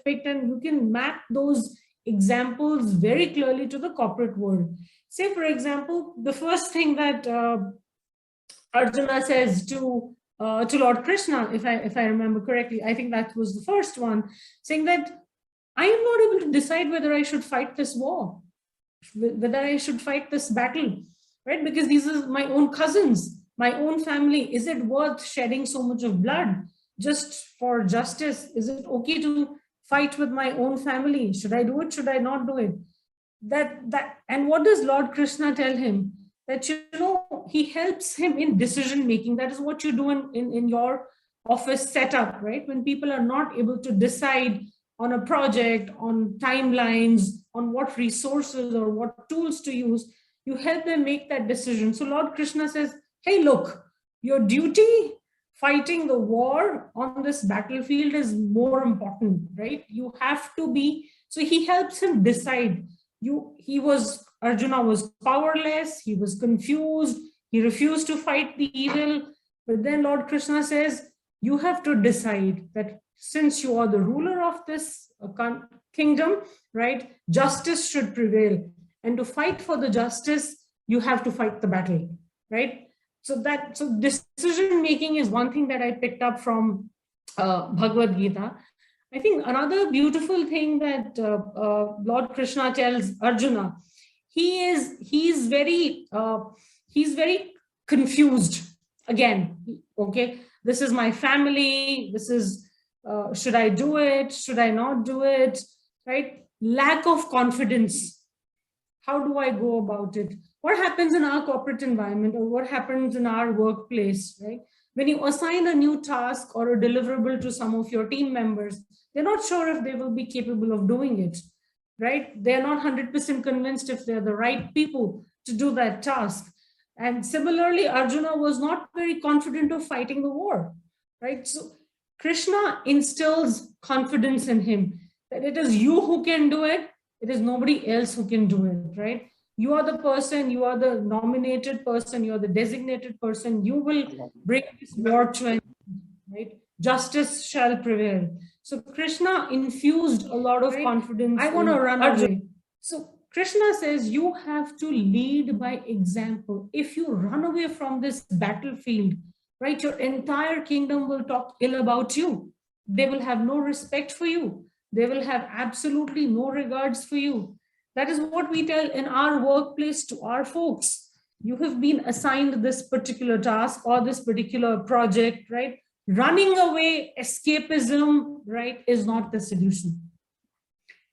picked, and you can map those examples very clearly to the corporate world. Say, for example, the first thing that Arjuna says to Lord Krishna, if I remember correctly, I think that was the first one, saying that I am not able to decide whether I should fight this war, whether I should fight this battle, right? Because these are my own cousins, my own family. Is it worth shedding so much of blood just for justice? Is it okay to fight with my own family? Should I do it? Should I not do it? And what does Lord Krishna tell him? That, he helps him in decision making. That is what you do in your office setup, right? When people are not able to decide on a project, on timelines, on what resources or what tools to use, you help them make that decision. So Lord Krishna says, hey, look, your duty fighting the war on this battlefield is more important, right? You have to be, so he helps him decide. Arjuna was powerless, he was confused, he refused to fight the evil. But then Lord Krishna says, you have to decide that since you are the ruler of this kingdom, right, justice should prevail. And to fight for the justice, you have to fight the battle, right? So decision making is one thing that I picked up from Bhagavad Gita. I think another beautiful thing that Lord Krishna tells Arjuna, he's very confused. Again, okay, this is my family. This is should I do it? Should I not do it? Right? Lack of confidence. How do I go about it? What happens in our corporate environment, or what happens in our workplace, right? When you assign a new task or a deliverable to some of your team members, they're not sure if they will be capable of doing it, right? They're not 100% convinced if they're the right people to do that task. And similarly, Arjuna was not very confident of fighting the war, right? So Krishna instills confidence in him that it is you who can do it. It is nobody else who can do it, right? You are the person, you are the nominated person, you are the designated person. You will bring this war to an end, right? Justice shall prevail. So Krishna infused a lot of confidence. I want to run away. So Krishna says you have to lead by example. If you run away from this battlefield, right, your entire kingdom will talk ill about you. They will have no respect for you. They will have absolutely no regards for you. That is what we tell in our workplace to our folks. You have been assigned this particular task or this particular project, right? Running away, escapism, right, is not the solution.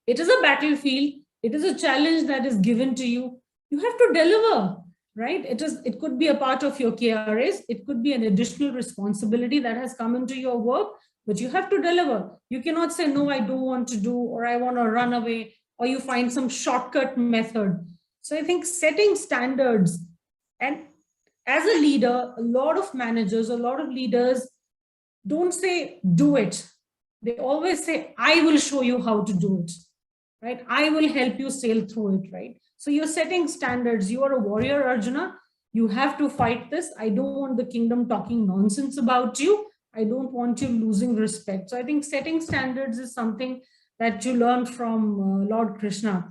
It is a battlefield. It is a challenge that is given to you. You have to deliver, right? It could be a part of your KRAs. It could be an additional responsibility that has come into your work, but you have to deliver. You cannot say, no, I don't want to do, or I want to run away, or you find some shortcut method. So I think setting standards, and as a leader, a lot of managers, a lot of leaders don't say, do it. They always say, I will show you how to do it, right? I will help you sail through it, right? So you're setting standards. You are a warrior, Arjuna. You have to fight this. I don't want the kingdom talking nonsense about you. I don't want you losing respect. So I think setting standards is something that you learn from Lord Krishna.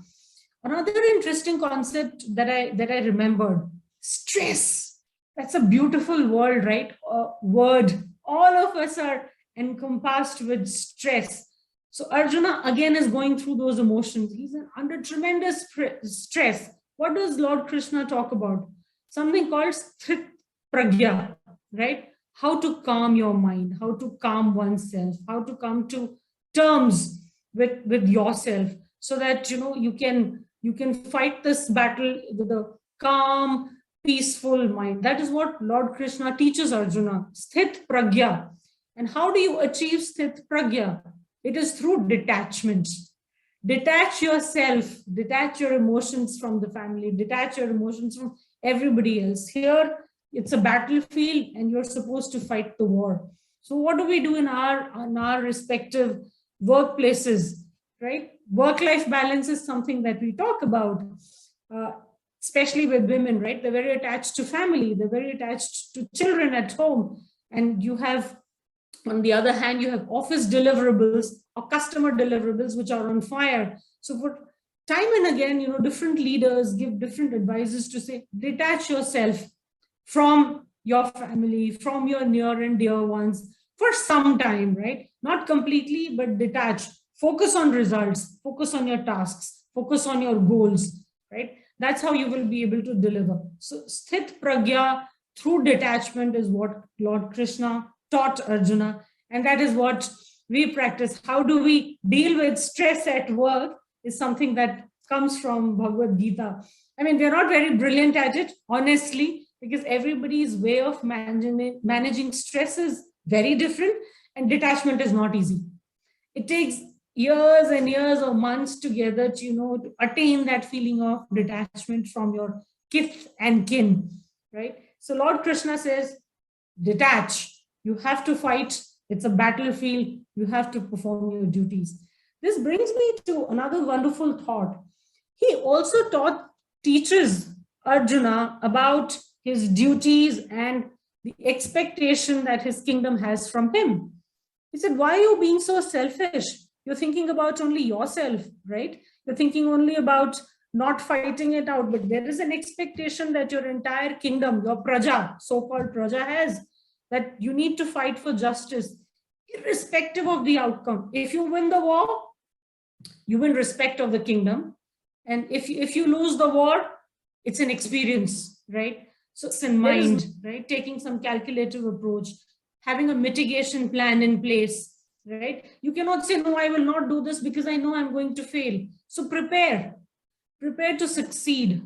Another interesting concept that I remembered, stress. That's a beautiful word, right? Word. All of us are encompassed with stress. So Arjuna again is going through those emotions. He's under tremendous stress. What does Lord Krishna talk about? Something called sthit pragya, right? How to calm your mind, how to calm oneself, how to come to terms with yourself, so that you can fight this battle with a calm, peaceful mind. That is what Lord Krishna teaches Arjuna, sthit pragya. And how do you achieve sthit pragya? It is through detachment. Detach yourself, detach your emotions from the family, detach your emotions from everybody else. Here, it's a battlefield and you're supposed to fight the war. So what do we do in our respective workplaces, right? Work-life balance is something that we talk about, especially with women, right? They're very attached to family. They're very attached to children at home. And you have, on the other hand, you have office deliverables. or customer deliverables which are on fire. So for time and again, different leaders give different advices to say, detach yourself from your family, from your near and dear ones for some time, right? Not completely, but detach. Focus on results, focus on your tasks, focus on your goals, right? That's how you will be able to deliver. So sthit pragya through detachment is what Lord Krishna taught Arjuna. And that is what we practice. How do we deal with stress at work is something that comes from Bhagavad Gita. I mean, they're not very brilliant at it, honestly, because everybody's way of managing stress is very different, and detachment is not easy. It takes years and years or months together to, to attain that feeling of detachment from your kith and kin, right? So Lord Krishna says, detach. You have to fight. It's a battlefield. You have to perform your duties. This brings me to another wonderful thought. He also teaches Arjuna about his duties and the expectation that his kingdom has from him. He said, why are you being so selfish? You're thinking about only yourself, right? You're thinking only about not fighting it out, but there is an expectation that your entire kingdom, your praja, so-called praja, has, that you need to fight for justice, irrespective of the outcome. If you win the war, you win respect of the kingdom. And if you lose the war, it's an experience, right? So it's in mind, right? Taking some calculative approach, having a mitigation plan in place, right? You cannot say, no, I will not do this because I know I'm going to fail. So prepare to succeed.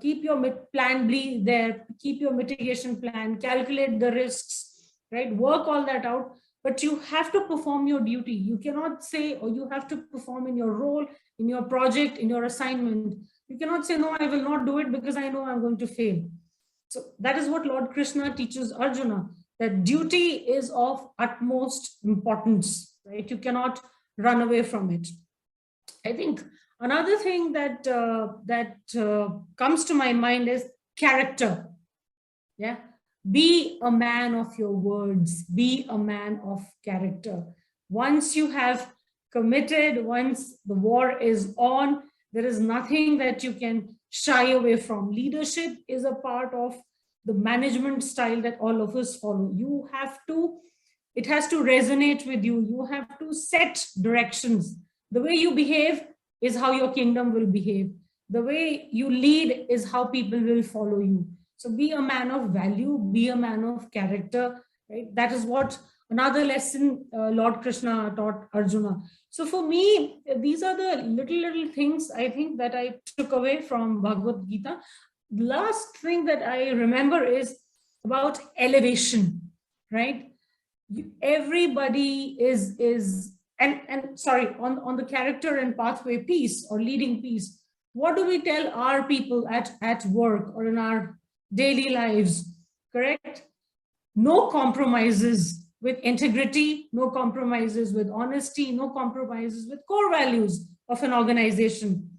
Keep your plan B there, keep your mitigation plan, calculate the risks, right? Work all that out, but you have to perform your duty. You cannot say, or you have to perform in your role, in your project, in your assignment. You cannot say, no, I will not do it because I know I'm going to fail. So that is what Lord Krishna teaches Arjuna, that duty is of utmost importance, right? You cannot run away from it. I think another thing that comes to my mind is character. Yeah, be a man of your words, be a man of character. Once you have committed, once the war is on, there is nothing that you can shy away from. Leadership is a part of the management style that all of us follow. You have to, it has to resonate with you. You have to set directions. The way you behave is how your kingdom will behave. The way you lead is how people will follow you. So be a man of value, be a man of character, right? That is what another lesson Lord Krishna taught Arjuna. So for me, these are the little things I think that I took away from Bhagavad Gita. The last thing that I remember is about elevation, right? Everybody is and sorry, on the character and pathway piece or leading piece, what do we tell our people at work or in our daily lives? Correct? No compromises with integrity, no compromises with honesty, no compromises with core values of an organization.